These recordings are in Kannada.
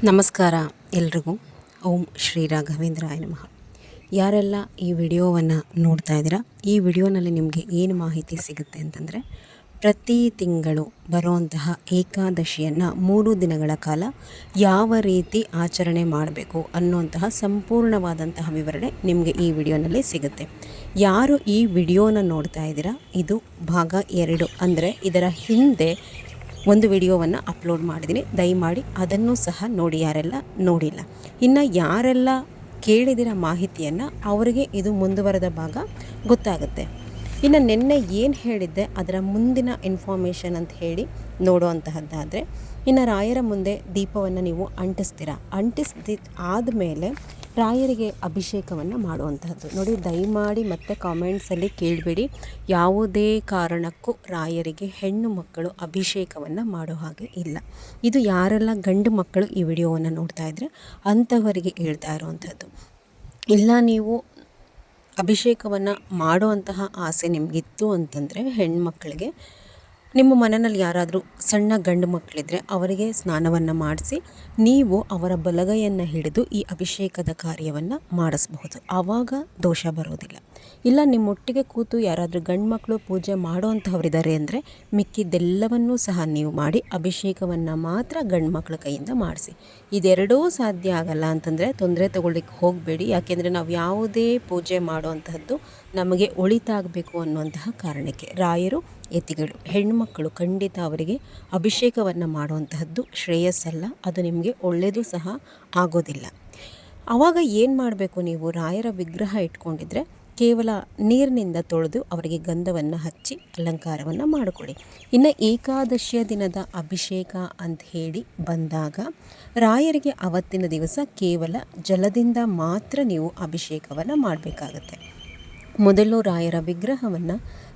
ನಮಸ್ಕಾರ ಎಲ್ರಿಗೂ. ಓಂ ಶ್ರೀ ರಾಘವೇಂದ್ರಾಯ ನಮಃ. ಯಾರೆಲ್ಲ ಈ ವಿಡಿಯೋವನ್ನು ನೋಡ್ತಾ ಇದ್ದೀರಾ, ಈ ವಿಡಿಯೋನಲ್ಲಿ ನಿಮಗೆ ಏನು ಮಾಹಿತಿ ಸಿಗುತ್ತೆ ಅಂತಂದರೆ, ಪ್ರತಿ ತಿಂಗಳು ಬರುವಂತಹ ಏಕಾದಶಿಯನ್ನು 3 ದಿನಗಳ ಕಾಲ ಯಾವ ರೀತಿ ಆಚರಣೆ ಮಾಡಬೇಕು ಅನ್ನುವಂತಹ ಸಂಪೂರ್ಣವಾದಂತಹ ವಿವರಣೆ ನಿಮಗೆ ಈ ವಿಡಿಯೋನಲ್ಲಿ ಸಿಗುತ್ತೆ. ಯಾರು ಈ ವಿಡಿಯೋನ ನೋಡ್ತಾ ಇದ್ದೀರಾ, ಇದು ಭಾಗ 2. ಅಂದರೆ ಇದರ ಹಿಂದೆ ಒಂದು ವಿಡಿಯೋವನ್ನು ಅಪ್ಲೋಡ್ ಮಾಡಿದ್ದೀನಿ, ದಯಮಾಡಿ ಅದನ್ನು ಸಹ ನೋಡಿ ಯಾರೆಲ್ಲ ನೋಡಿಲ್ಲ. ಇನ್ನು ಯಾರೆಲ್ಲ ಕೇಳಿದಿರ ಮಾಹಿತಿಯನ್ನು ಅವರಿಗೆ ಇದು ಮುಂದುವರೆದ ಭಾಗ ಗೊತ್ತಾಗುತ್ತೆ. ಇನ್ನು ನಿನ್ನೆ ಏನು ಹೇಳಿದ್ದೆ ಅದರ ಮುಂದಿನ ಇನ್ಫಾರ್ಮೇಷನ್ ಅಂತ ಹೇಳಿ ನೋಡುವಂತಹದ್ದಾದರೆ, ಇನ್ನು ರಾಯರ ಮುಂದೆ ದೀಪವನ್ನು ನೀವು ಆದಮೇಲೆ ರಾಯರಿಗೆ ಅಭಿಷೇಕವನ್ನು ಮಾಡುವಂತಹದ್ದು. ನೋಡಿ, ದಯಮಾಡಿ ಮತ್ತೆ ಕಾಮೆಂಟ್ಸಲ್ಲಿ ಕೇಳಬೇಡಿ, ಯಾವುದೇ ಕಾರಣಕ್ಕೂ ರಾಯರಿಗೆ ಹೆಣ್ಣು ಮಕ್ಕಳು ಅಭಿಷೇಕವನ್ನು ಮಾಡೋ ಹಾಗೆ ಇಲ್ಲ. ಇದು ಯಾರೆಲ್ಲ ಗಂಡು ಮಕ್ಕಳು ಈ ವಿಡಿಯೋವನ್ನು ನೋಡ್ತಾ ಇದ್ದರೆ ಅಂಥವರಿಗೆ ಹೇಳ್ತಾ ಇರುವಂಥದ್ದು. ಇಲ್ಲ, ನೀವು ಅಭಿಷೇಕವನ್ನು ಮಾಡುವಂತಹ ಆಸೆ ನಿಮಗಿತ್ತು ಅಂತಂದರೆ ಹೆಣ್ಮಕ್ಕಳಿಗೆ, ನಿಮ್ಮ ಮನೆಯಲ್ಲಿ ಯಾರಾದರೂ ಸಣ್ಣ ಗಂಡು ಮಕ್ಕಳಿದ್ರೆ ಅವರಿಗೆ ಸ್ನಾನವನ್ನು ಮಾಡಿಸಿ ನೀವು ಅವರ ಬಲಗೈಯನ್ನು ಹಿಡಿದು ಈ ಅಭಿಷೇಕದ ಕಾರ್ಯವನ್ನು ಮಾಡಿಸಬಹುದು. ಆವಾಗ ದೋಷ ಬರೋದಿಲ್ಲ. ಇಲ್ಲ, ನಿಮ್ಮೊಟ್ಟಿಗೆ ಕೂತು ಯಾರಾದರೂ ಗಂಡು ಮಕ್ಕಳು ಪೂಜೆ ಮಾಡೋವಂಥವ್ರಿದ್ದಾರೆ ಅಂದರೆ ಮಿಕ್ಕಿದ್ದೆಲ್ಲವನ್ನೂ ಸಹ ನೀವು ಮಾಡಿ ಅಭಿಷೇಕವನ್ನು ಮಾತ್ರ ಗಂಡು ಮಕ್ಕಳ ಕೈಯಿಂದ ಮಾಡಿಸಿ. ಇದೆರಡೂ ಸಾಧ್ಯ ಆಗಲ್ಲ ಅಂತಂದರೆ ತೊಂದರೆ ತಗೊಳ್ಳಿಕ್ಕೆ ಹೋಗಬೇಡಿ. ಯಾಕೆಂದರೆ ನಾವು ಯಾವುದೇ ಪೂಜೆ ಮಾಡುವಂತಹದ್ದು ನಮಗೆ ಒಳಿತಾಗಬೇಕು ಅನ್ನುವಂತಹ ಕಾರಣಕ್ಕೆ. ರಾಯರು ಯತಿಗಳು, ಹೆಣ್ಮಕ್ಕಳು ಖಂಡಿತ ಅವರಿಗೆ ಅಭಿಷೇಕವನ್ನು ಮಾಡುವಂತಹದ್ದು ಶ್ರೇಯಸ್ಸಲ್ಲ, ಅದು ನಿಮಗೆ ಒಳ್ಳೆಯದು ಸಹ ಆಗೋದಿಲ್ಲ. ಆವಾಗ ಏನು ಮಾಡಬೇಕು, ನೀವು ರಾಯರ ವಿಗ್ರಹ ಇಟ್ಕೊಂಡಿದ್ರೆ ಕೇವಲ ನೀರಿನಿಂದ ತೊಳೆದು ಅವರಿಗೆ ಗಂಧವನ್ನು ಹಚ್ಚಿ ಅಲಂಕಾರವನ್ನು ಮಾಡಿಕೊಳ್ಳಿ. ಇನ್ನು ಏಕಾದಶಿಯ ದಿನದ ಅಭಿಷೇಕ ಅಂತ ಹೇಳಿ ಬಂದಾಗ ರಾಯರಿಗೆ ಅವತ್ತಿನ ದಿವಸ ಕೇವಲ ಜಲದಿಂದ ಮಾತ್ರ ನೀವು ಅಭಿಷೇಕವನ್ನು ಮಾಡಬೇಕಾಗತ್ತೆ. ಮೊದಲು ರಾಯರ ವಿಗ್ರಹವನ್ನು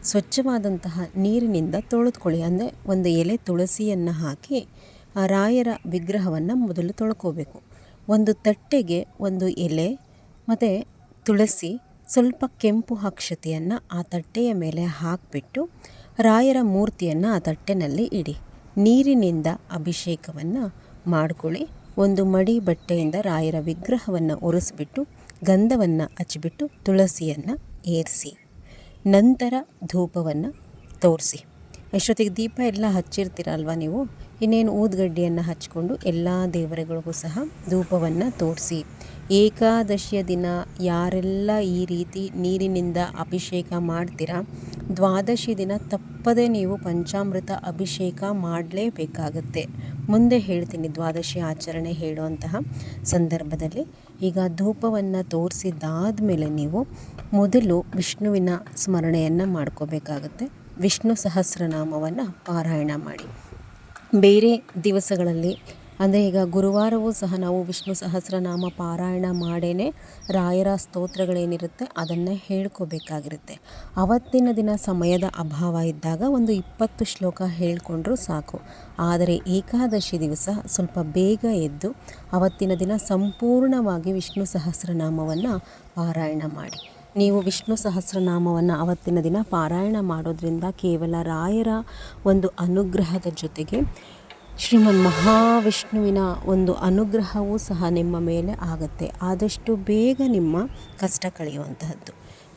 ಸ್ವಚ್ಛವಾದಂತಹ ನೀರಿನಿಂದ ತೊಳೆದುಕೊಳ್ಳಿ. ಅಂದರೆ ಒಂದು ಎಲೆ ತುಳಸಿಯನ್ನು ಹಾಕಿ ಆ ರಾಯರ ವಿಗ್ರಹವನ್ನು ಮೊದಲು ತೊಳ್ಕೋಬೇಕು. ಒಂದು ತಟ್ಟೆಗೆ ಒಂದು ಎಲೆ ಮತ್ತು ತುಳಸಿ, ಸ್ವಲ್ಪ ಕೆಂಪು ಅಕ್ಷತೆಯನ್ನು ಆ ತಟ್ಟೆಯ ಮೇಲೆ ಹಾಕಿಬಿಟ್ಟು ರಾಯರ ಮೂರ್ತಿಯನ್ನು ಆ ತಟ್ಟೆನಲ್ಲಿ ಇಡಿ. ನೀರಿನಿಂದ ಅಭಿಷೇಕವನ್ನು ಮಾಡಿಕೊಳ್ಳಿ. ಒಂದು ಮಡಿ ಬಟ್ಟೆಯಿಂದ ರಾಯರ ವಿಗ್ರಹವನ್ನು ಒರೆಸ್ಬಿಟ್ಟು ಗಂಧವನ್ನು ಹಚ್ಚಿಬಿಟ್ಟು ತುಳಸಿಯನ್ನು ಏರಿಸಿ, ನಂತರ ಧೂಪವನ್ನು ತೋರಿಸಿ. ಎಷ್ಟೊತ್ತಿಗೆ ದೀಪ ಎಲ್ಲ ಹಚ್ಚಿರ್ತೀರಲ್ವ ನೀವು, ಇನ್ನೇನು ಊದುಗಡ್ಡಿಯನ್ನು ಹಚ್ಕೊಂಡು ಎಲ್ಲ ದೇವರುಗಳಿಗೂ ಸಹ ಧೂಪವನ್ನು ತೋರಿಸಿ. ಏಕಾದಶಿಯ ದಿನ ಯಾರೆಲ್ಲ ಈ ರೀತಿ ನೀರಿನಿಂದ ಅಭಿಷೇಕ ಮಾಡ್ತೀರಾ, ದ್ವಾದಶಿ ದಿನ ತಪ್ಪದೇ ನೀವು ಪಂಚಾಮೃತ ಅಭಿಷೇಕ ಮಾಡಲೇಬೇಕಾಗತ್ತೆ. ಮುಂದೆ ಹೇಳ್ತೀನಿ ದ್ವಾದಶಿ ಆಚರಣೆ ಹೇಳುವಂತಹ ಸಂದರ್ಭದಲ್ಲಿ. ಈಗ ಧೂಪವನ್ನು ತೋರಿಸಿದ್ದಾದ ಮೇಲೆ ನೀವು ಮೊದಲು ವಿಷ್ಣುವಿನ ಸ್ಮರಣೆಯನ್ನು ಮಾಡ್ಕೋಬೇಕಾಗತ್ತೆ. ವಿಷ್ಣು ಸಹಸ್ರನಾಮವನ್ನು ಪಾರಾಯಣ ಮಾಡಿ. ಬೇರೆ ದಿವಸಗಳಲ್ಲಿ ಅಂದರೆ ಈಗ ಗುರುವಾರವೂ ಸಹ ನಾವು ವಿಷ್ಣು ಸಹಸ್ರನಾಮ ಪಾರಾಯಣ ಮಾಡೇ ರಾಯರ ಸ್ತೋತ್ರಗಳೇನಿರುತ್ತೆ ಅದನ್ನು ಹೇಳ್ಕೋಬೇಕಾಗಿರುತ್ತೆ. ಅವತ್ತಿನ ದಿನ ಸಮಯದ ಅಭಾವ ಇದ್ದಾಗ ಒಂದು 20 ಶ್ಲೋಕ ಹೇಳ್ಕೊಂಡ್ರೂ ಸಾಕು. ಆದರೆ ಏಕಾದಶಿ ದಿವಸ ಸ್ವಲ್ಪ ಬೇಗ ಎದ್ದು ಅವತ್ತಿನ ದಿನ ಸಂಪೂರ್ಣವಾಗಿ ವಿಷ್ಣು ಸಹಸ್ರನಾಮವನ್ನು ಪಾರಾಯಣ ಮಾಡಿ. ನೀವು ವಿಷ್ಣು ಸಹಸ್ರನಾಮವನ್ನು ಅವತ್ತಿನ ದಿನ ಪಾರಾಯಣ ಮಾಡೋದ್ರಿಂದ ಕೇವಲ ರಾಯರ ಒಂದು ಅನುಗ್ರಹದ ಜೊತೆಗೆ ಶ್ರೀಮನ್ ಮಹಾವಿಷ್ಣುವಿನ ಒಂದು ಅನುಗ್ರಹವೂ ಸಹ ನಿಮ್ಮ ಮೇಲೆ ಆಗುತ್ತೆ. ಆದಷ್ಟು ಬೇಗ ನಿಮ್ಮ ಕಷ್ಟ ಕಳೆಯುವಂತಹದ್ದು.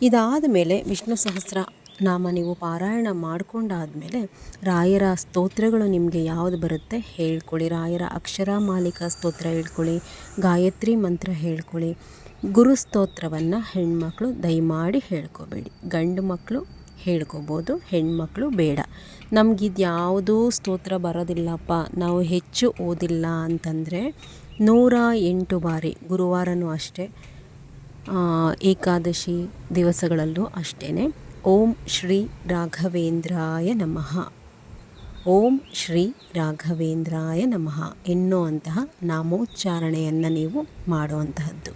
ಇದಾದ ಮೇಲೆ ವಿಷ್ಣು ಸಹಸ್ರನಾಮ ನೀವು ಪಾರಾಯಣ ಮಾಡಿಕೊಂಡಾದಮೇಲೆ ರಾಯರ ಸ್ತೋತ್ರಗಳು ನಿಮಗೆ ಯಾವುದು ಬರುತ್ತೆ ಹೇಳ್ಕೊಳ್ಳಿ. ರಾಯರ ಅಕ್ಷರ ಮಾಲಿಕಾ ಸ್ತೋತ್ರ ಹೇಳ್ಕೊಳ್ಳಿ, ಗಾಯತ್ರಿ ಮಂತ್ರ ಹೇಳ್ಕೊಳ್ಳಿ. ಗುರು ಸ್ತೋತ್ರವನ್ನು ಹೆಣ್ಮಕ್ಳು ದಯಮಾಡಿ ಹೇಳ್ಕೋಬೇಡಿ. ಗಂಡು ಮಕ್ಕಳು ಹೇಳ್ಕೋಬೋದು, ಹೆಣ್ಮಕ್ಳು ಬೇಡ. ನಮಗಿದು ಯಾವುದೂ ಸ್ತೋತ್ರ ಬರೋದಿಲ್ಲಪ್ಪ, ನಾವು ಹೆಚ್ಚು ಓದಿಲ್ಲ ಅಂತಂದರೆ 108 ಬಾರಿ, ಗುರುವಾರನೂ ಅಷ್ಟೇ, ಏಕಾದಶಿ ದಿವಸಗಳಲ್ಲೂ ಅಷ್ಟೇ, ಓಂ ಶ್ರೀ ರಾಘವೇಂದ್ರಾಯ ನಮಃ, ಓಂ ಶ್ರೀ ರಾಘವೇಂದ್ರಾಯ ನಮಃ ಎನ್ನುವಂತಹ ನಾಮೋಚ್ಚಾರಣೆಯನ್ನು ನೀವು ಮಾಡುವಂತಹದ್ದು.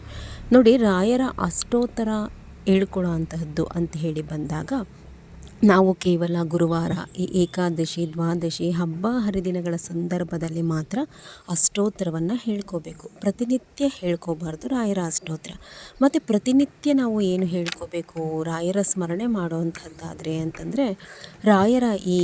ನೋಡಿ, ರಾಯರ ಅಷ್ಟೋತ್ತರ ಹೇಳ್ಕೊಳ್ಳೋ ಅಂತಹದ್ದು ಅಂತ ಹೇಳಿ ಬಂದಾಗ ನಾವು ಕೇವಲ ಗುರುವಾರ, ಈ ಏಕಾದಶಿ, ದ್ವಾದಶಿ, ಹಬ್ಬ ಹರಿದಿನಗಳ ಸಂದರ್ಭದಲ್ಲಿ ಮಾತ್ರ ಅಷ್ಟೋತ್ತರವನ್ನು ಹೇಳ್ಕೋಬೇಕು. ಪ್ರತಿನಿತ್ಯ ಹೇಳ್ಕೋಬಾರ್ದು ರಾಯರ ಅಷ್ಟೋತ್ತರ. ಮತ್ತು ಪ್ರತಿನಿತ್ಯ ನಾವು ಏನು ಹೇಳ್ಕೋಬೇಕು, ರಾಯರ ಸ್ಮರಣೆ ಮಾಡುವಂಥದ್ದಾದರೆ ಅಂತಂದರೆ ರಾಯರ ಈ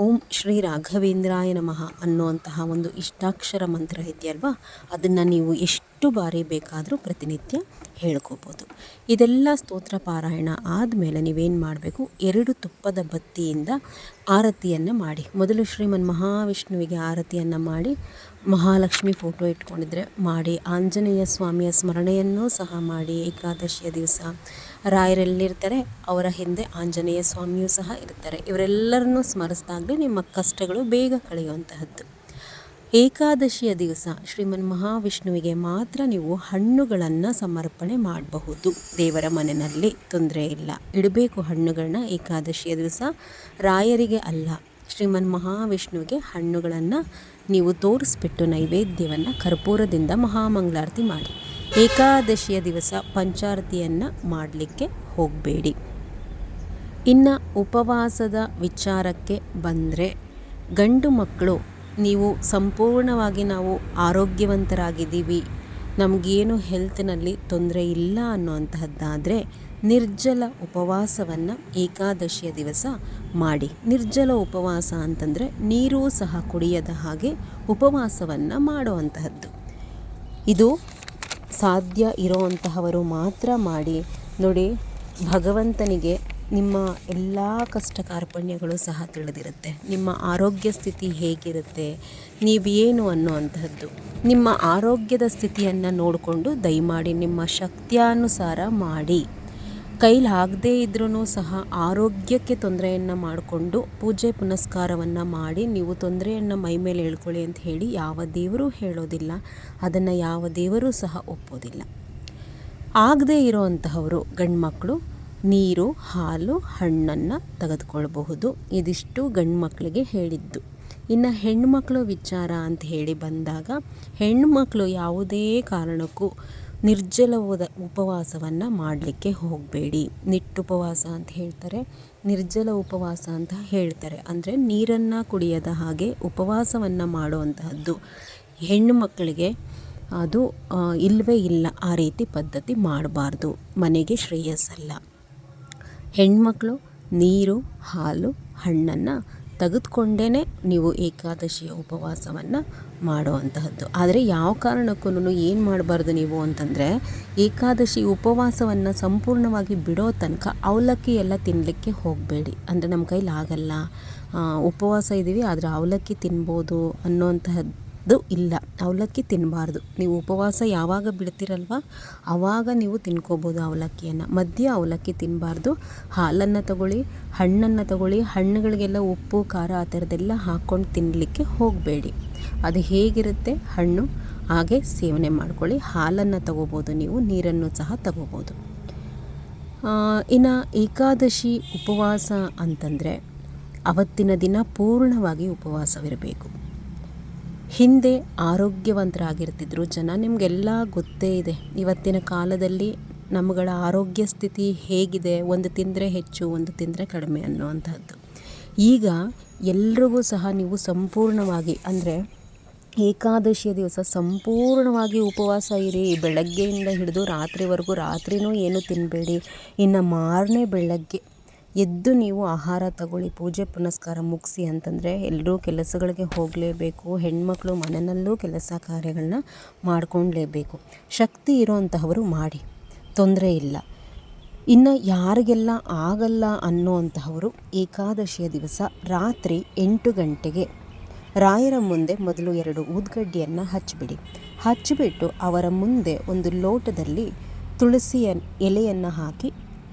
ಓಂ ಶ್ರೀ ರಾಘವೇಂದ್ರಾಯ ನಮಃ ಅನ್ನುವಂತಹ ಒಂದು ಇಷ್ಟಾಕ್ಷರ ಮಂತ್ರ ಇದೆಯಲ್ವಾ, ಅದನ್ನು ನೀವು ಎಷ್ಟು ಬಾರಿ ಬೇಕಾದರೂ ಪ್ರತಿನಿತ್ಯ ಹೇಳ್ಕೋಬೋದು. ಇದೆಲ್ಲ ಸ್ತೋತ್ರ ಪಾರಾಯಣ ಆದಮೇಲೆ ನೀವೇನು ಮಾಡಬೇಕು, 2 ತುಪ್ಪದ ಬತ್ತಿಯಿಂದ ಆರತಿಯನ್ನು ಮಾಡಿ. ಮೊದಲು ಶ್ರೀಮನ್ ಮಹಾವಿಷ್ಣುವಿಗೆ ಆರತಿಯನ್ನು ಮಾಡಿ, ಮಹಾಲಕ್ಷ್ಮಿ ಫೋಟೋ ಇಟ್ಕೊಂಡಿದ್ರೆ ಮಾಡಿ, ಆಂಜನೇಯ ಸ್ವಾಮಿಯ ಸ್ಮರಣೆಯನ್ನೂ ಸಹ ಮಾಡಿ. ಏಕಾದಶಿಯ ದಿವಸ ರಾಯರೆಲ್ಲಿರ್ತಾರೆ, ಅವರ ಹಿಂದೆ ಆಂಜನೇಯ ಸ್ವಾಮಿಯೂ ಸಹ ಇರ್ತಾರೆ. ಇವರೆಲ್ಲರನ್ನೂ ಸ್ಮರಿಸಿದಾಗಲೇ ನಿಮ್ಮ ಕಷ್ಟಗಳು ಬೇಗ ಕಳೆಯುವಂತಹದ್ದು. ಏಕಾದಶಿಯ ದಿವಸ ಶ್ರೀಮನ್ ಮಹಾವಿಷ್ಣುವಿಗೆ ಮಾತ್ರ ನೀವು ಹಣ್ಣುಗಳನ್ನು ಸಮರ್ಪಣೆ ಮಾಡಬಹುದು. ದೇವರ ಮನೆಯಲ್ಲಿ ತೊಂದರೆ ಇಲ್ಲ, ಇಡಬೇಕು ಹಣ್ಣುಗಳನ್ನ ಏಕಾದಶಿಯ ದಿವಸ. ರಾಯರಿಗೆ ಅಲ್ಲ, ಶ್ರೀಮನ್ ಮಹಾವಿಷ್ಣುವಿಗೆ ಹಣ್ಣುಗಳನ್ನು ನೀವು ತೋರಿಸ್ಬಿಟ್ಟು ನೈವೇದ್ಯವನ್ನು ಕರ್ಪೂರದಿಂದ ಮಹಾಮಂಗಳಾರತಿ ಮಾಡಿ. ಏಕಾದಶಿಯ ದಿವಸ ಪಂಚಾರತಿಯನ್ನು ಮಾಡಲಿಕ್ಕೆ ಹೋಗಬೇಡಿ. ಇನ್ನು ಉಪವಾಸದ ವಿಚಾರಕ್ಕೆ ಬಂದರೆ, ಗಂಡು ಮಕ್ಕಳು ನೀವು ಸಂಪೂರ್ಣವಾಗಿ ನಾವು ಆರೋಗ್ಯವಂತರಾಗಿದ್ದೀವಿ, ನಮಗೇನು ಹೆಲ್ತ್ನಲ್ಲಿ ತೊಂದರೆ ಇಲ್ಲ ಅನ್ನುವಂತಹದ್ದಾದರೆ ನಿರ್ಜಲ ಉಪವಾಸವನ್ನು ಏಕಾದಶಿಯ ದಿವಸ ಮಾಡಿ. ನಿರ್ಜಲ ಉಪವಾಸ ಅಂತಂದರೆ ನೀರೂ ಸಹ ಕುಡಿಯದ ಹಾಗೆ ಉಪವಾಸವನ್ನು ಮಾಡುವಂತಹದ್ದು. ಇದು ಸಾಧ್ಯ ಇರೋವಂತಹವರು ಮಾತ್ರ ಮಾಡಿ. ನೋಡಿ, ಭಗವಂತನಿಗೆ ನಿಮ್ಮ ಎಲ್ಲ ಕಷ್ಟ ಕಾರ್ಪಣ್ಯಗಳು ಸಹ ತಿಳಿದಿರುತ್ತೆ. ನಿಮ್ಮ ಆರೋಗ್ಯ ಸ್ಥಿತಿ ಹೇಗಿರುತ್ತೆ, ನೀವೇನು ಅನ್ನುವಂತಹದ್ದು. ನಿಮ್ಮ ಆರೋಗ್ಯದ ಸ್ಥಿತಿಯನ್ನು ನೋಡಿಕೊಂಡು ದಯಮಾಡಿ ನಿಮ್ಮ ಶಕ್ತಿಯಾನುಸಾರ ಮಾಡಿ. ಕೈಲಾಗದೇ ಇದ್ರೂ ಸಹ ಆರೋಗ್ಯಕ್ಕೆ ತೊಂದರೆಯನ್ನು ಮಾಡಿಕೊಂಡು ಪೂಜೆ ಪುನಸ್ಕಾರವನ್ನು ಮಾಡಿ ನೀವು ತೊಂದರೆಯನ್ನು ಮೈಮೇಲೆ ಹೇಳ್ಕೊಳ್ಳಿ ಅಂತ ಹೇಳಿ ಯಾವ ದೇವರೂ ಹೇಳೋದಿಲ್ಲ. ಅದನ್ನು ಯಾವ ದೇವರೂ ಸಹ ಒಪ್ಪೋದಿಲ್ಲ. ಆಗದೇ ಇರೋವಂತಹವರು ಗಂಡ್ಮಕ್ಕಳು ನೀರು, ಹಾಲು, ಹಣ್ಣನ್ನು ತೆಗೆದುಕೊಳ್ಬಹುದು. ಇದಿಷ್ಟು ಗಂಡ್ಮಕ್ಕಳಿಗೆ ಹೇಳಿದ್ದು. ಇನ್ನು ಹೆಣ್ಮಕ್ಳು ವಿಚಾರ ಅಂತ ಹೇಳಿ ಬಂದಾಗ, ಹೆಣ್ಮಕ್ಳು ಯಾವುದೇ ಕಾರಣಕ್ಕೂ ನಿರ್ಜಲವಾದ ಉಪವಾಸವನ್ನು ಮಾಡಲಿಕ್ಕೆ ಹೋಗಬೇಡಿ. ನಿಟ್ಟುಪವಾಸ ಅಂತ ಹೇಳ್ತಾರೆ, ನಿರ್ಜಲ ಉಪವಾಸ ಅಂತ ಹೇಳ್ತಾರೆ. ಅಂದರೆ ನೀರನ್ನು ಕುಡಿಯದ ಹಾಗೆ ಉಪವಾಸವನ್ನು ಮಾಡುವಂತಹದ್ದು ಹೆಣ್ಣು ಮಕ್ಕಳಿಗೆ ಅದು ಇಲ್ಲವೇ ಇಲ್ಲ. ಆ ರೀತಿ ಪದ್ಧತಿ ಮಾಡಬಾರ್ದು, ಮನೆಗೆ ಶ್ರೇಯಸ್ಸಲ್ಲ. ಹೆಣ್ಮಕ್ಳು ನೀರು, ಹಾಲು, ಹಣ್ಣನ್ನು ತೆಗೆದುಕೊಂಡೇ ನೀವು ಏಕಾದಶಿಯ ಉಪವಾಸವನ್ನು ಮಾಡುವಂತಹದ್ದು. ಆದರೆ ಯಾವ ಕಾರಣಕ್ಕೂ ಏನು ಮಾಡಬಾರ್ದು ನೀವು ಅಂತಂದರೆ, ಏಕಾದಶಿ ಉಪವಾಸವನ್ನು ಸಂಪೂರ್ಣವಾಗಿ ಬಿಡೋ ತನಕ ಅವಲಕ್ಕಿ ಎಲ್ಲ ತಿನ್ನಲಿಕ್ಕೆ ಹೋಗಬೇಡಿ. ಅಂದರೆ ನಮ್ಮ ಕೈಲಿ ಆಗಲ್ಲ, ಉಪವಾಸ ಇದ್ದೀವಿ ಆದರೆ ಅವಲಕ್ಕಿ ತಿನ್ಬೋದು ಅನ್ನೋಂತಹದ್ದು ಇಲ್ಲ. ಅವಲಕ್ಕಿ ತಿನ್ನಬಾರ್ದು. ನೀವು ಉಪವಾಸ ಯಾವಾಗ ಬಿಡ್ತೀರಲ್ವ ಆವಾಗ ನೀವು ತಿನ್ಕೋಬೋದು ಅವಲಕ್ಕಿಯನ್ನು. ಮಧ್ಯೆ ಅವಲಕ್ಕಿ ತಿನ್ನಬಾರ್ದು. ಹಾಲನ್ನು ತಗೊಳ್ಳಿ, ಹಣ್ಣನ್ನು ತಗೊಳ್ಳಿ. ಹಣ್ಣುಗಳಿಗೆಲ್ಲ ಉಪ್ಪು, ಖಾರ ಆ ಥರದ್ದೆಲ್ಲ ಹಾಕ್ಕೊಂಡು ತಿನ್ನಲಿಕ್ಕೆ ಹೋಗಬೇಡಿ. ಅದು ಹೇಗಿರುತ್ತೆ ಹಣ್ಣು ಹಾಗೆ ಸೇವನೆ ಮಾಡ್ಕೊಳ್ಳಿ. ಹಾಲನ್ನು ತಗೋಬೋದು ನೀವು, ನೀರನ್ನು ಸಹ ತಗೋಬೋದು. ಇನ್ನು ಏಕಾದಶಿ ಉಪವಾಸ ಅಂತಂದರೆ ಅವತ್ತಿನ ದಿನ ಪೂರ್ಣವಾಗಿ ಉಪವಾಸವಿರಬೇಕು. ಹಿಂದೆ ಆರೋಗ್ಯವಂತರಾಗಿರ್ತಿದ್ರು ಜನ, ನಿಮಗೆಲ್ಲ ಗೊತ್ತೇ ಇದೆ. ಇವತ್ತಿನ ಕಾಲದಲ್ಲಿ ನಮ್ಮಗಳ ಆರೋಗ್ಯ ಸ್ಥಿತಿ ಹೇಗಿದೆ, ಒಂದು ತಿಂದರೆ ಹೆಚ್ಚು, ಒಂದು ತಿಂದರೆ ಕಡಿಮೆ ಅನ್ನುವಂಥದ್ದು. ಈಗ ಎಲ್ರಿಗೂ ಸಹ ನೀವು ಸಂಪೂರ್ಣವಾಗಿ, ಅಂದರೆ ಏಕಾದಶಿಯ ದಿವಸ ಸಂಪೂರ್ಣವಾಗಿ ಉಪವಾಸ ಇರಿ. ಬೆಳಗ್ಗೆಯಿಂದ ಹಿಡಿದು ರಾತ್ರಿವರೆಗೂ, ರಾತ್ರಿನೂ ಏನು ತಿನ್ನಬೇಡಿ. ಇನ್ನು ಮಾರನೇ ಬೆಳಗ್ಗೆ ಎದ್ದು ನೀವು ಆಹಾರ ತಗೊಳ್ಳಿ, ಪೂಜೆ ಪುನಸ್ಕಾರ ಮುಗಿಸಿ. ಅಂತಂದರೆ ಎಲ್ಲರೂ ಕೆಲಸಗಳಿಗೆ ಹೋಗಲೇಬೇಕು. ಹೆಣ್ಮಕ್ಳು ಮನೆಯಲ್ಲೂ ಕೆಲಸ ಕಾರ್ಯಗಳನ್ನ ಮಾಡ್ಕೊಳ್ಲೇಬೇಕು. ಶಕ್ತಿ ಇರೋವಂತಹವರು ಮಾಡಿ, ತೊಂದರೆ ಇಲ್ಲ. ಇನ್ನು ಯಾರಿಗೆಲ್ಲ ಆಗಲ್ಲ ಅನ್ನೋವಂತಹವರು ಏಕಾದಶಿಯ ದಿವಸ ರಾತ್ರಿ 8 ಗಂಟೆಗೆ ರಾಯರ ಮುಂದೆ ಮೊದಲು 2 ಊದ್ಗಡ್ಡಿಯನ್ನು ಹಚ್ಚಿಬಿಡಿ. ಹಚ್ಚಿಬಿಟ್ಟು ಅವರ ಮುಂದೆ ಒಂದು ಲೋಟದಲ್ಲಿ ತುಳಸಿಯ ಎಲೆಯನ್ನು ಹಾಕಿ,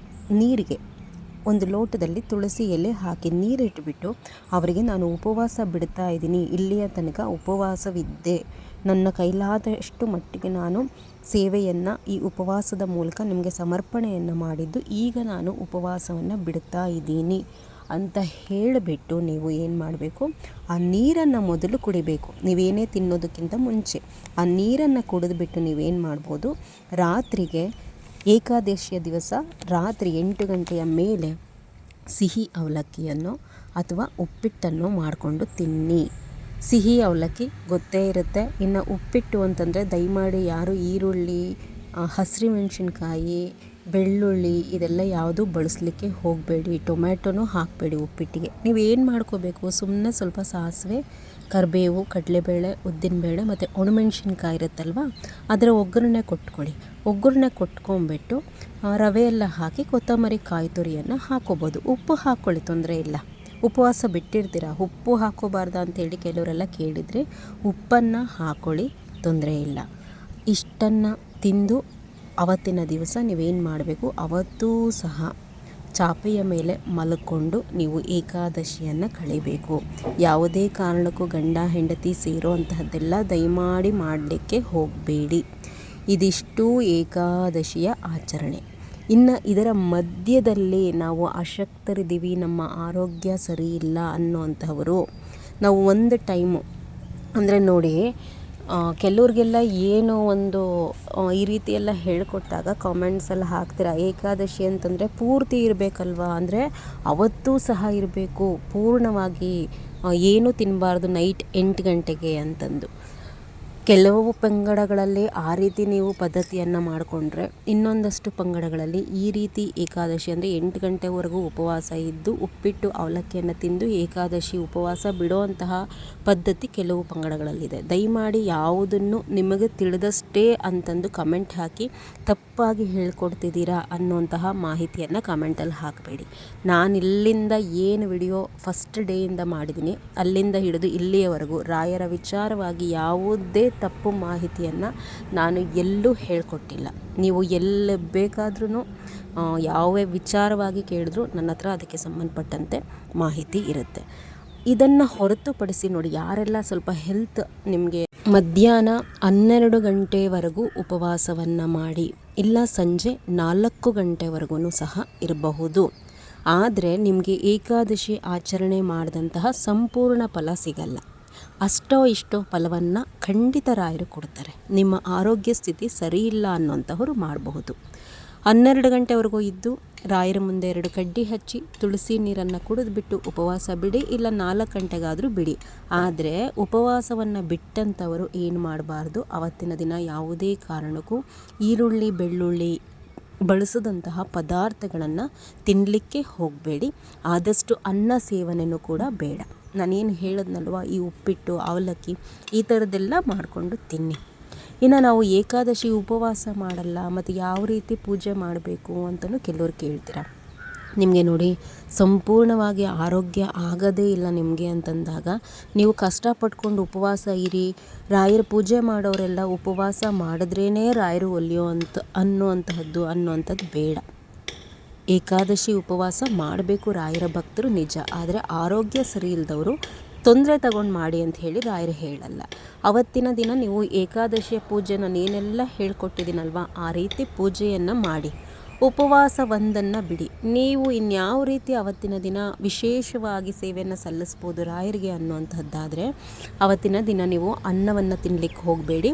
ನೀರಿಗೆ ಒಂದು ಲೋಟದಲ್ಲಿ ತುಳಸಿ ಎಲೆ ಹಾಕಿ ನೀರಿಟ್ಬಿಟ್ಟು ಅವರಿಗೆ, ನಾನು ಉಪವಾಸ ಬಿಡ್ತಾ ಇದ್ದೀನಿ, ಇಲ್ಲಿಯ ತನಕ ಉಪವಾಸವಿದ್ದೆ, ನನ್ನ ಕೈಲಾದಷ್ಟು ಮಟ್ಟಿಗೆ ನಾನು ಸೇವೆಯನ್ನು ಈ ಉಪವಾಸದ ಮೂಲಕ ನಿಮಗೆ ಸಮರ್ಪಣೆಯನ್ನು ಮಾಡಿದ್ದು, ಈಗ ನಾನು ಉಪವಾಸವನ್ನು ಬಿಡ್ತಾ ಇದ್ದೀನಿ ಅಂತ ಹೇಳಿಬಿಟ್ಟು ನೀವು ಏನು ಮಾಡಬೇಕು, ಆ ನೀರನ್ನು ಮೊದಲು ಕುಡಿಬೇಕು. ನೀವೇನೇ ತಿನ್ನೋದಕ್ಕಿಂತ ಮುಂಚೆ ಆ ನೀರನ್ನು ಕುಡಿದ್ಬಿಟ್ಟು ನೀವೇನು ಮಾಡ್ಬೋದು, ರಾತ್ರಿಗೆ ಏಕಾದಶಿಯ ದಿವಸ ರಾತ್ರಿ 8 ಗಂಟೆಯ ಮೇಲೆ ಸಿಹಿ ಅವಲಕ್ಕಿಯನ್ನು ಅಥವಾ ಉಪ್ಪಿಟ್ಟನ್ನು ಮಾಡಿಕೊಂಡು ತಿನ್ನಿ. ಸಿಹಿ ಅವಲಕ್ಕಿ ಗೊತ್ತೇ ಇರುತ್ತೆ. ಇನ್ನು ಉಪ್ಪಿಟ್ಟು ಅಂತಂದರೆ ದಯಮಾಡಿ ಯಾರು ಈರುಳ್ಳಿ, ಹಸಿರು ಮೆಣಸಿನ್ಕಾಯಿ ಬೆಳ್ಳುಳ್ಳಿ ಇದೆಲ್ಲ ಯಾವುದೂ ಬಳಸಲಿಕ್ಕೆ ಹೋಗಬೇಡಿ. ಟೊಮ್ಯಾಟೊನೂ ಹಾಕಬೇಡಿ ಉಪ್ಪಿಟ್ಟಿಗೆ. ನೀವು ಏನು ಮಾಡ್ಕೋಬೇಕು, ಸುಮ್ಮನೆ ಸ್ವಲ್ಪ ಸಾಸಿವೆ, ಕರಿಬೇವು, ಕಡಲೆಬೇಳೆ, ಉದ್ದಿನಬೇಳೆ ಮತ್ತು ಒಣಮೆಣ್ಸಿನ್ಕಾಯಿ ಇರುತ್ತಲ್ವ, ಅದರ ಒಗ್ಗರಣೆ ಕೊಟ್ಕೊಳ್ಳಿ. ಒಗ್ಗರಣೆ ಕೊಟ್ಕೊಂಬಿಟ್ಟು ರವೆ ಎಲ್ಲ ಹಾಕಿ ಕೊತ್ತಂಬರಿ ಕಾಯಿ ತುರಿಯನ್ನು ಹಾಕೋಬೋದು. ಉಪ್ಪು ಹಾಕ್ಕೊಳ್ಳಿ, ತೊಂದರೆ ಇಲ್ಲ. ಉಪವಾಸ ಬಿಟ್ಟಿರ್ತೀರ, ಉಪ್ಪು ಹಾಕೋಬಾರ್ದು ಅಂತೇಳಿ ಕೆಲವರೆಲ್ಲ ಕೇಳಿದರೆ ಉಪ್ಪನ್ನು ಹಾಕ್ಕೊಳ್ಳಿ, ತೊಂದರೆ ಇಲ್ಲ. ಇಷ್ಟನ್ನು ತಿಂದು ಅವತ್ತಿನ ದಿವಸ ನೀವೇನು ಮಾಡಬೇಕು, ಅವತ್ತೂ ಸಹ ಚಾಪೆಯ ಮೇಲೆ ಮಲ್ಕೊಂಡು ನೀವು ಏಕಾದಶಿಯನ್ನು ಕಳಿಬೇಕು. ಯಾವುದೇ ಕಾರಣಕ್ಕೂ ಗಂಡ ಹೆಂಡತಿ ಸೇರೋ ಅಂತಹದ್ದೆಲ್ಲ ದಯಮಾಡಿ ಮಾಡಲಿಕ್ಕೆ ಹೋಗಬೇಡಿ. ಇದಿಷ್ಟು ಏಕಾದಶಿಯ ಆಚರಣೆ. ಇನ್ನು ಇದರ ಮಧ್ಯದಲ್ಲಿ ನಾವು ಅಶಕ್ತರಿದ್ದೀವಿ, ನಮ್ಮ ಆರೋಗ್ಯ ಸರಿ ಇಲ್ಲ ಅನ್ನೋಂಥವರು ನಾವು ಒಂದು ಟೈಮು ಅಂದರೆ ನೋಡಿ, ಕೆಲವ್ರಿಗೆಲ್ಲ ಏನೋ ಒಂದು ಈ ರೀತಿ ಎಲ್ಲ ಹೇಳ್ಕೊಟ್ಟಾಗ ಕಾಮೆಂಟ್ಸೆಲ್ಲ ಹಾಕ್ತೀರಾ, ಏಕಾದಶಿ ಅಂತಂದರೆ ಪೂರ್ತಿ ಇರಬೇಕಲ್ವಾ, ಅಂದರೆ ಅವತ್ತೂ ಸಹ ಇರಬೇಕು ಪೂರ್ಣವಾಗಿ, ಏನೂ ತಿನ್ನಬಾರ್ದು ನೈಟ್ 8 ಗಂಟೆಗೆ ಅಂತಂದು. ಕೆಲವು ಪಂಗಡಗಳಲ್ಲಿ ಆ ರೀತಿ ನೀವು ಪದ್ಧತಿಯನ್ನು ಮಾಡಿಕೊಂಡ್ರೆ, ಇನ್ನೊಂದಷ್ಟು ಪಂಗಡಗಳಲ್ಲಿ ಈ ರೀತಿ ಏಕಾದಶಿ ಅಂದರೆ 8 ಗಂಟೆವರೆಗೂ ಉಪವಾಸ ಇದ್ದು ಉಪ್ಪಿಟ್ಟು ಅವಲಕ್ಕಿಯನ್ನು ತಿಂದು ಏಕಾದಶಿ ಉಪವಾಸ ಬಿಡೋವಂತಹ ಪದ್ಧತಿ ಕೆಲವು ಪಂಗಡಗಳಲ್ಲಿದೆ. ದಯಮಾಡಿ ಯಾವುದನ್ನು ನಿಮಗೆ ತಿಳಿದಷ್ಟೇ ಅಂತಂದು ಕಮೆಂಟ್ ಹಾಕಿ ತಪ್ಪಾಗಿ ಹೇಳ್ಕೊಡ್ತಿದ್ದೀರಾ ಅನ್ನೋಂತಹ ಮಾಹಿತಿಯನ್ನು ಕಮೆಂಟಲ್ಲಿ ಹಾಕಬೇಡಿ. ನಾನು ಇಲ್ಲಿಂದ ಏನು ವಿಡಿಯೋ ಫಸ್ಟ್ ಡೇಯಿಂದ ಮಾಡಿದ್ದೀನಿ ಅಲ್ಲಿಂದ ಹಿಡಿದು ಇಲ್ಲಿಯವರೆಗೂ ರಾಯರ ವಿಚಾರವಾಗಿ ಯಾವುದೇ ತಪ್ಪು ಮಾಹಿತಿಯನ್ನು ನಾನು ಎಲ್ಲೂ ಹೇಳ್ಕೊಟ್ಟಿಲ್ಲ. ನೀವು ಎಲ್ಲಿ ಬೇಕಾದ್ರೂ ಯಾವ ವಿಚಾರವಾಗಿ ಕೇಳಿದ್ರು ನನ್ನ ಹತ್ರ ಅದಕ್ಕೆ ಸಂಬಂಧಪಟ್ಟಂತೆ ಮಾಹಿತಿ ಇರುತ್ತೆ. ಇದನ್ನು ಹೊರತುಪಡಿಸಿ ನೋಡಿ, ಯಾರೆಲ್ಲ ಸ್ವಲ್ಪ ಹೆಲ್ತ್ ನಿಮಗೆ ಮಧ್ಯಾಹ್ನ 12 ಗಂಟೆವರೆಗೂ ಉಪವಾಸವನ್ನು ಮಾಡಿ, ಇಲ್ಲ ಸಂಜೆ 4 ಗಂಟೆವರೆಗೂ ಸಹ ಇರಬಹುದು. ಆದರೆ ನಿಮಗೆ ಏಕಾದಶಿ ಆಚರಣೆ ಮಾಡಿದಂತಹ ಸಂಪೂರ್ಣ ಫಲ ಸಿಗಲ್ಲ. ಅಷ್ಟೋ ಇಷ್ಟೋ ಫಲವನ್ನು ಖಂಡಿತ ರಾಯರು ಕೊಡ್ತಾರೆ. ನಿಮ್ಮ ಆರೋಗ್ಯ ಸ್ಥಿತಿ ಸರಿ ಇಲ್ಲ ಅನ್ನೋಂಥವ್ರು ಮಾಡಬಹುದು. 12 ಗಂಟೆವರೆಗೂ ಇದ್ದು ರಾಯರ ಮುಂದೆ 2 ಕಡ್ಡಿ ಹಚ್ಚಿ ತುಳಸಿ ನೀರನ್ನು ಕುಡಿದ್ಬಿಟ್ಟು ಉಪವಾಸ ಬಿಡಿ, ಇಲ್ಲ 4 ಗಂಟೆಗಾದರೂ ಬಿಡಿ. ಆದರೆ ಉಪವಾಸವನ್ನು ಬಿಟ್ಟಂಥವರು ಏನು ಮಾಡಬಾರ್ದು, ಅವತ್ತಿನ ದಿನ ಯಾವುದೇ ಕಾರಣಕ್ಕೂ ಈರುಳ್ಳಿ ಬೆಳ್ಳುಳ್ಳಿ ಬಳಸಿದಂತಹ ಪದಾರ್ಥಗಳನ್ನು ತಿನ್ನಲಿಕ್ಕೆ ಹೋಗಬೇಡಿ. ಆದಷ್ಟು ಅನ್ನ ಸೇವನೆಯೂ ಕೂಡ ಬೇಡ. ನಾನೇನು ಹೇಳಿದ್ನಲ್ವ, ಈ ಉಪ್ಪಿಟ್ಟು ಅವಲಕ್ಕಿ ಈ ಥರದ್ದೆಲ್ಲ ಮಾಡಿಕೊಂಡು ತಿನ್ನಿ. ಇನ್ನು ನಾವು ಏಕಾದಶಿ ಉಪವಾಸ ಮಾಡಲ್ಲ ಮತ್ತು ಯಾವ ರೀತಿ ಪೂಜೆ ಮಾಡಬೇಕು ಅಂತಲೂ ಕೆಲವರು ಕೇಳ್ತೀರ. ನಿಮಗೆ ನೋಡಿ, ಸಂಪೂರ್ಣವಾಗಿ ಆರೋಗ್ಯ ಆಗೋದೇ ಇಲ್ಲ ನಿಮಗೆ ಅಂತಂದಾಗ ನೀವು ಕಷ್ಟಪಟ್ಕೊಂಡು ಉಪವಾಸ ಇರಿ. ರಾಯರ ಪೂಜೆ ಮಾಡೋರೆಲ್ಲ ಉಪವಾಸ ಮಾಡಿದ್ರೇ ರಾಯರು ಒಲಿಯೋ ಅನ್ನುವಂಥದ್ದು ಬೇಡ. ಏಕಾದಶಿ ಉಪವಾಸ ಮಾಡಬೇಕು ರಾಯರ ಭಕ್ತರು ನಿಜ, ಆದರೆ ಆರೋಗ್ಯ ಸರಿ ಇಲ್ಲದವರು ತೊಂದರೆ ತಗೊಂಡು ಮಾಡಿ ಅಂತ ಹೇಳಿ ರಾಯರು ಹೇಳಲ್ಲ. ಅವತ್ತಿನ ದಿನ ನೀವು ಏಕಾದಶಿಯ ಪೂಜೆ ನಾನೇನೆಲ್ಲ ಹೇಳ್ಕೊಟ್ಟಿದ್ದೀನಲ್ವ, ಆ ರೀತಿ ಪೂಜೆಯನ್ನು ಮಾಡಿ ಉಪವಾಸ ಒಂದನ್ನು ಬಿಡಿ. ನೀವು ಇನ್ಯಾವ ರೀತಿ ಅವತ್ತಿನ ದಿನ ವಿಶೇಷವಾಗಿ ಸೇವೆಯನ್ನು ಸಲ್ಲಿಸ್ಬೋದು ರಾಯರಿಗೆ ಅನ್ನುವಂಥದ್ದಾದರೆ ಅವತ್ತಿನ ದಿನ ನೀವು ಅನ್ನವನ್ನು ತಿನ್ನಲಿಕ್ಕೆ ಹೋಗಬೇಡಿ.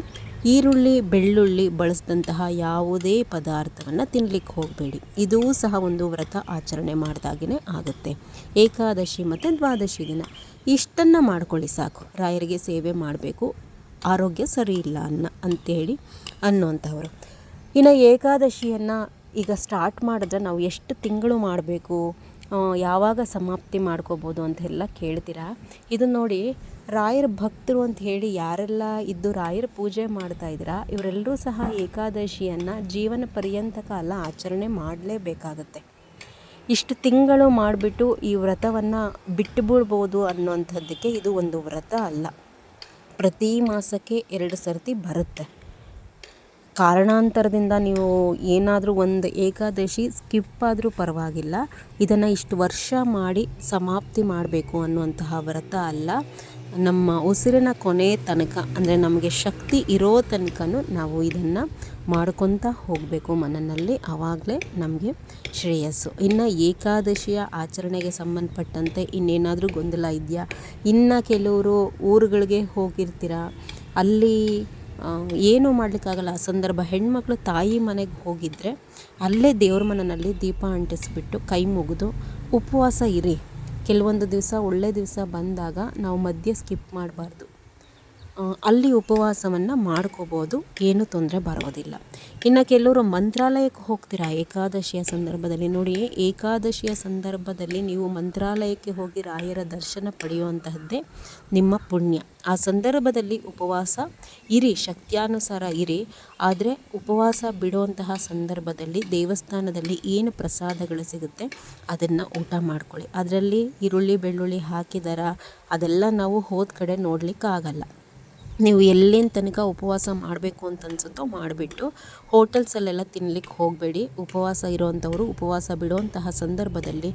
ಈರುಳ್ಳಿ ಬೆಳ್ಳುಳ್ಳಿ ಬಳಸಿದಂತಹ ಯಾವುದೇ ಪದಾರ್ಥವನ್ನು ತಿನ್ನಲಿಕ್ಕೆ ಹೋಗಬೇಡಿ. ಇದೂ ಸಹ ಒಂದು ವ್ರತ ಆಚರಣೆ ಮಾಡಿದಾಗೇ ಆಗುತ್ತೆ. ಏಕಾದಶಿ ಮತ್ತು ದ್ವಾದಶಿ ದಿನ ಇಷ್ಟನ್ನು ಮಾಡ್ಕೊಳ್ಳಿ ಸಾಕು. ರಾಯರಿಗೆ ಸೇವೆ ಮಾಡಬೇಕು, ಆರೋಗ್ಯ ಸರಿ ಇಲ್ಲ ಅಂತೇಳಿ ಅನ್ನುವಂಥವ್ರು. ಇನ್ನು ಏಕಾದಶಿಯನ್ನು ಈಗ ಸ್ಟಾರ್ಟ್ ಮಾಡಿದ್ರೆ ನಾವು ಎಷ್ಟು ತಿಂಗಳು ಮಾಡಬೇಕು, ಯಾವಾಗ ಸಮಾಪ್ತಿ ಮಾಡ್ಕೋಬೋದು ಅಂತೆಲ್ಲ ಕೇಳ್ತೀರಾ. ಇದು ನೋಡಿ, ರಾಯರ ಭಕ್ತರು ಅಂತ ಹೇಳಿ ಯಾರೆಲ್ಲ ಇದ್ದು ರಾಯರ ಪೂಜೆ ಮಾಡ್ತಾ ಇದ್ದೀರಾ, ಇವರೆಲ್ಲರೂ ಸಹ ಏಕಾದಶಿಯನ್ನು ಜೀವನ ಪರ್ಯಂತ ಕಾಲ ಆಚರಣೆ ಮಾಡಲೇಬೇಕಾಗತ್ತೆ. ಇಷ್ಟು ತಿಂಗಳು ಮಾಡಿಬಿಟ್ಟು ಈ ವ್ರತವನ್ನು ಬಿಟ್ಟು ಬಿಡ್ಬೋದು ಅನ್ನೋಂಥದ್ದಕ್ಕೆ ಇದು ಒಂದು ವ್ರತ ಅಲ್ಲ. ಪ್ರತಿ ಮಾಸಕ್ಕೆ 2 ಸರ್ತಿ ಬರುತ್ತೆ. ಕಾರಣಾಂತರದಿಂದ ನೀವು ಏನಾದರೂ ಒಂದು ಏಕಾದಶಿ ಸ್ಕಿಪ್ ಆದರೂ ಪರವಾಗಿಲ್ಲ, ಇದನ್ನು ಇಷ್ಟು ವರ್ಷ ಮಾಡಿ ಸಮಾಪ್ತಿ ಮಾಡಬೇಕು ಅನ್ನುವಂತಹ ವ್ರತ ಅಲ್ಲ. ನಮ್ಮ ಉಸಿರಿನ ಕೊನೆ ತನಕ, ಅಂದರೆ ನಮಗೆ ಶಕ್ತಿ ಇರೋ ತನಕನೂ ನಾವು ಇದನ್ನು ಮಾಡ್ಕೊತಾ ಹೋಗಬೇಕು ಮನೆಯಲ್ಲಿ, ಆವಾಗಲೇ ನಮಗೆ ಶ್ರೇಯಸ್ಸು. ಇನ್ನು ಏಕಾದಶಿಯ ಆಚರಣೆಗೆ ಸಂಬಂಧಪಟ್ಟಂತೆ ಇನ್ನೇನಾದರೂ ಗೊಂದಲ ಇದೆಯಾ? ಇನ್ನು ಕೆಲವರು ಊರುಗಳಿಗೆ ಹೋಗಿರ್ತೀರ, ಅಲ್ಲಿ ಏನೂ ಮಾಡಲಿಕ್ಕಾಗಲ್ಲ. ಸಂದರ್ಭ ಹೆಣ್ಮಕ್ಳು ತಾಯಿ ಮನೆಗೆ ಹೋಗಿದ್ದರೆ ಅಲ್ಲೇ ದೇವ್ರ ಮನೆಯಲ್ಲಿ ದೀಪ ಅಂಟಿಸ್ಬಿಟ್ಟು ಕೈ ಮುಗಿದು ಉಪವಾಸ ಇರಿ. ಕೆಲವೊಂದು ದಿವಸ ಒಳ್ಳೆ ದಿವಸ ಬಂದಾಗ ನಾವು ಮಧ್ಯೆ ಸ್ಕಿಪ್ ಮಾಡಬಾರ್ದು. ಅಲ್ಲಿ ಉಪವಾಸವನ್ನು ಮಾಡ್ಕೋಬೋದು, ಏನೂ ತೊಂದರೆ ಬರೋದಿಲ್ಲ. ಇನ್ನು ಕೆಲವರು ಮಂತ್ರಾಲಯಕ್ಕೆ ಹೋಗ್ತೀರಾ ಏಕಾದಶಿಯ ಸಂದರ್ಭದಲ್ಲಿ. ನೋಡಿ, ಏಕಾದಶಿಯ ಸಂದರ್ಭದಲ್ಲಿ ನೀವು ಮಂತ್ರಾಲಯಕ್ಕೆ ಹೋಗಿ ರಾಯರ ದರ್ಶನ ಪಡೆಯುವಂತಹದ್ದೇ ನಿಮ್ಮ ಪುಣ್ಯ. ಆ ಸಂದರ್ಭದಲ್ಲಿ ಉಪವಾಸ ಇರಿ, ಶಕ್ತ್ಯಾನುಸಾರ ಇರಿ. ಆದರೆ ಉಪವಾಸ ಬಿಡುವಂತಹ ಸಂದರ್ಭದಲ್ಲಿ ದೇವಸ್ಥಾನದಲ್ಲಿ ಏನು ಪ್ರಸಾದಗಳು ಸಿಗುತ್ತೆ ಅದನ್ನು ಊಟ ಮಾಡ್ಕೊಳ್ಳಿ. ಅದರಲ್ಲಿ ಈರುಳ್ಳಿ ಬೆಳ್ಳುಳ್ಳಿ ಹಾಕಿದಾರ ಅದೆಲ್ಲ ನಾವು ಹೋದ ಕಡೆ ನೋಡಲಿಕ್ಕಾಗಲ್ಲ. ನೀವು ಎಲ್ಲಿನ ತನಕ ಉಪವಾಸ ಮಾಡಬೇಕು ಅಂತ ಅನ್ಸುತ್ತೋ ಮಾಡಿಬಿಟ್ಟು ಹೋಟೆಲ್ಸಲ್ಲೆಲ್ಲ ತಿನ್ಲಿಕ್ಕೆ ಹೋಗಬೇಡಿ. ಉಪವಾಸ ಇರೋವಂಥವರು ಉಪವಾಸ ಬಿಡುವಂತಹ ಸಂದರ್ಭದಲ್ಲಿ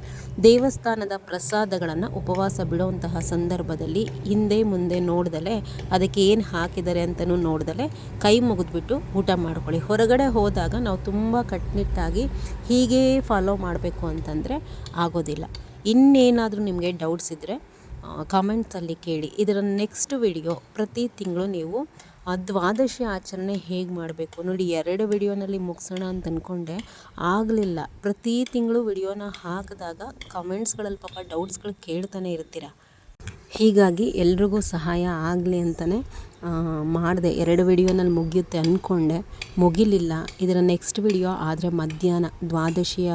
ದೇವಸ್ಥಾನದ ಪ್ರಸಾದಗಳನ್ನು ಉಪವಾಸ ಬಿಡುವಂತಹ ಸಂದರ್ಭದಲ್ಲಿ ಹಿಂದೆ ಮುಂದೆ ನೋಡ್ದಲೆ, ಅದಕ್ಕೆ ಏನು ಹಾಕಿದ್ದಾರೆ ಅಂತಲೂ ನೋಡ್ದಲೆ ಕೈ ಮುಗಿದ್ಬಿಟ್ಟು ಊಟ ಮಾಡ್ಕೊಳ್ಳಿ. ಹೊರಗಡೆ ಹೋದಾಗ ನಾವು ತುಂಬ ಕಟ್ಟುನಿಟ್ಟಾಗಿ ಹೀಗೇ ಫಾಲೋ ಮಾಡಬೇಕು ಅಂತಂದರೆ ಆಗೋದಿಲ್ಲ. ಇನ್ನೇನಾದರೂ ನಿಮಗೆ ಡೌಟ್ಸ್ ಇದ್ದರೆ ಕಾಮೆಂಟ್ಸಲ್ಲಿ ಕೇಳಿ. ಇದರ ನೆಕ್ಸ್ಟ್ ವಿಡಿಯೋ ಪ್ರತಿ ತಿಂಗಳು ನೀವು ದ್ವಾದಶಿ ಆಚರಣೆ ಹೇಗೆ ಮಾಡಬೇಕು ನೋಡಿ. 2 ವಿಡಿಯೋನಲ್ಲಿ ಮುಗಿಸೋಣ ಅಂತ ಅಂದ್ಕೊಂಡೆ, ಆಗಲಿಲ್ಲ. ಪ್ರತಿ ತಿಂಗಳು ವಿಡಿಯೋನ ಹಾಕಿದಾಗ ಕಮೆಂಟ್ಸ್ಗಳಲ್ಲಿ ಪಾಪ ಡೌಟ್ಸ್ಗಳು ಕೇಳ್ತಾನೆ ಇರ್ತೀರ. ಹೀಗಾಗಿ ಎಲ್ರಿಗೂ ಸಹಾಯ ಆಗಲಿ ಅಂತಲೇ ಮಾಡಿದೆ. 2 ವಿಡಿಯೋನಲ್ಲಿ ಮುಗಿಯುತ್ತೆ ಅಂದ್ಕೊಂಡೆ, ಮುಗಿಲಿಲ್ಲ. ಇದರ ನೆಕ್ಸ್ಟ್ ವಿಡಿಯೋ ಆದರೆ ಮಧ್ಯಾಹ್ನ ದ್ವಾದಶಿಯ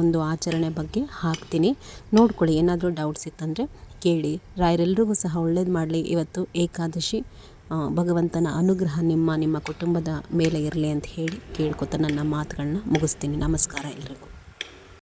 ಒಂದು ಆಚರಣೆ ಬಗ್ಗೆ ಹಾಕ್ತೀನಿ, ನೋಡ್ಕೊಳ್ಳಿ. ಏನಾದರೂ ಡೌಟ್ಸ್ ಇತ್ತಂದರೆ ಕೇಳಿ. ರಾಯರೆಲ್ಲರಿಗೂ ಸಹ ಒಳ್ಳೇದು ಮಾಡಲಿ. ಇವತ್ತು ಏಕಾದಶಿ, ಭಗವಂತನ ಅನುಗ್ರಹ ನಿಮ್ಮ ಕುಟುಂಬದ ಮೇಲೆ ಇರಲಿ ಅಂತ ಹೇಳಿ ಕೇಳ್ಕೊತ ನನ್ನ ಮಾತುಗಳನ್ನ ಮುಗಿಸ್ತೀನಿ. ನಮಸ್ಕಾರ ಎಲ್ರಿಗೂ.